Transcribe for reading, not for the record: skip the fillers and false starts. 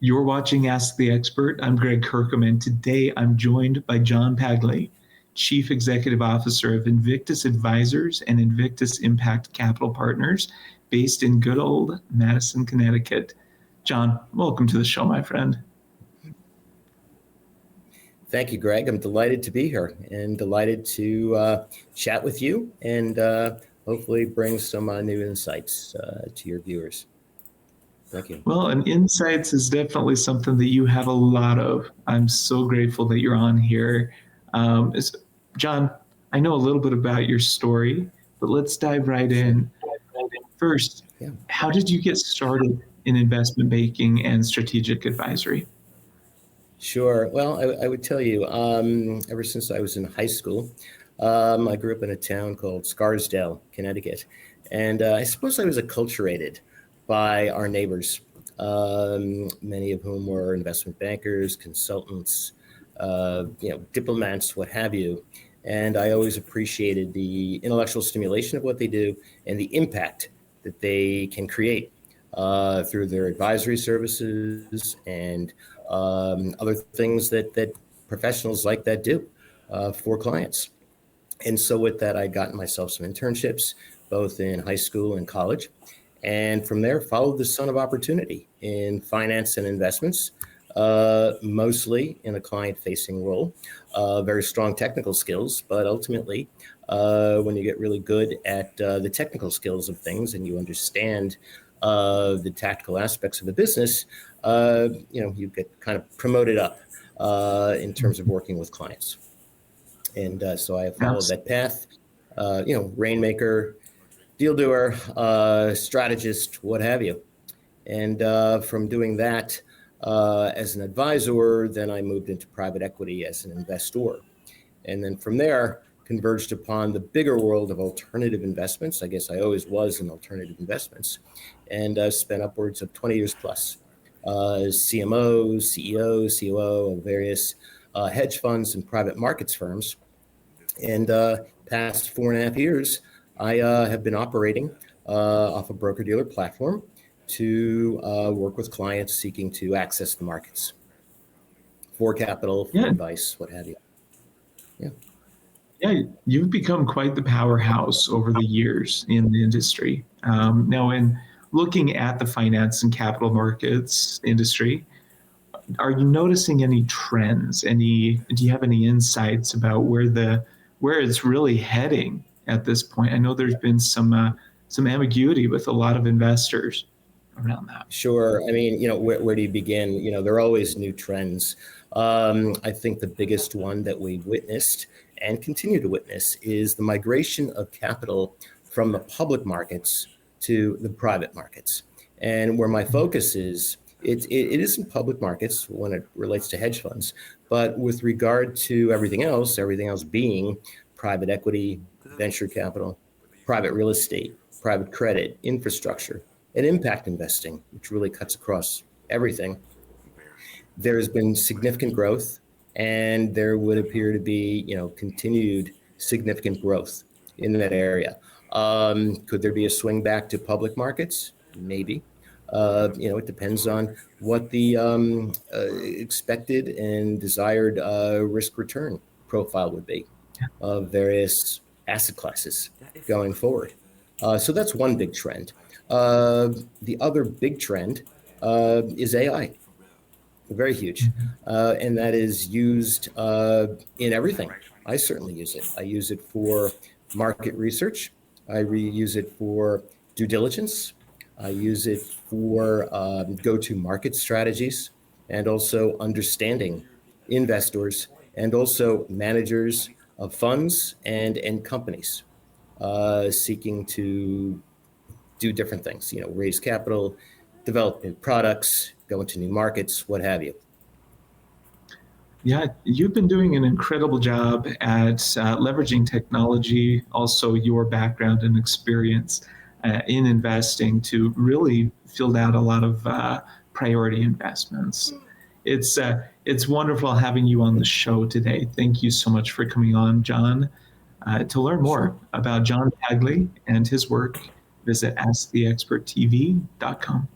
You're watching Ask the Expert. I'm Greg Kirkham, and today I'm joined by John Pagli, Chief Executive Officer of Invictus Advisors and Invictus Impact Capital Partners, based in good old Madison, Connecticut. John, welcome to the show, my friend. Thank you, Greg. I'm delighted to be here and delighted to chat with you and hopefully bring some new insights to your viewers. Thank you. Well, and insights is definitely something that you have a lot of. I'm so grateful that you're on here. John, I know a little bit about your story, but let's dive right in. First, How did you get started in investment banking and strategic advisory? Sure. Well, I would tell you, ever since I was in high school, I grew up in a town called Scarsdale, Connecticut. And I suppose I was acculturated by our neighbors, many of whom were investment bankers, consultants, diplomats, what have you. And I always appreciated the intellectual stimulation of what they do and the impact that they can create through their advisory services and other things that professionals like that do for clients. And so with that, I got myself some internships, both in high school and college. And from there, followed the sun of opportunity in finance and investments, mostly in a client-facing role. Very strong technical skills, but ultimately, when you get really good at the technical skills of things and you understand the tactical aspects of the business, you get kind of promoted up in terms of working with clients. And so I have followed that path, rainmaker, deal doer, strategist, what have you. And from doing that as an advisor, then I moved into private equity as an investor. And then from there, converged upon the bigger world of alternative investments. I guess I always was in alternative investments, and spent upwards of 20 years plus as CMO, CEO, COO of various hedge funds and private markets firms. And past 4.5 years, I have been operating off a broker-dealer platform to work with clients seeking to access the markets for capital, for advice, what have you. Yeah, you've become quite the powerhouse over the years in the industry. Now, in looking at the finance and capital markets industry, are you noticing any trends? Do you have any insights about where it's really heading at this point? I know there's been some ambiguity with a lot of investors around that. Sure. I mean, where do you begin? There are always new trends. I think the biggest one that we witnessed and continue to witness is the migration of capital from the public markets to the private markets. And where my focus is, it isn't public markets when it relates to hedge funds, but with regard to everything else being private equity, venture capital, private real estate, private credit, infrastructure, and impact investing, which really cuts across everything. There has been significant growth, and there would appear to be, continued significant growth in that area. Could there be a swing back to public markets? Maybe. It depends on what the expected and desired risk return profile would be of various asset classes going forward. So that's one big trend. The other big trend is AI. Very huge. And that is used in everything. I certainly use it. I use it for market research. I use it for due diligence. I use it for go-to-market strategies, and also understanding investors and also managers of funds and companies seeking to do different things, raise capital, develop new products, go into new markets, what have you. Yeah, you've been doing an incredible job at leveraging technology, also your background and experience in investing to really fill out a lot of priority investments. It's wonderful having you on the show today. Thank you so much for coming on, John. To learn more about John Pagli and his work, visit asktheexperttv.com.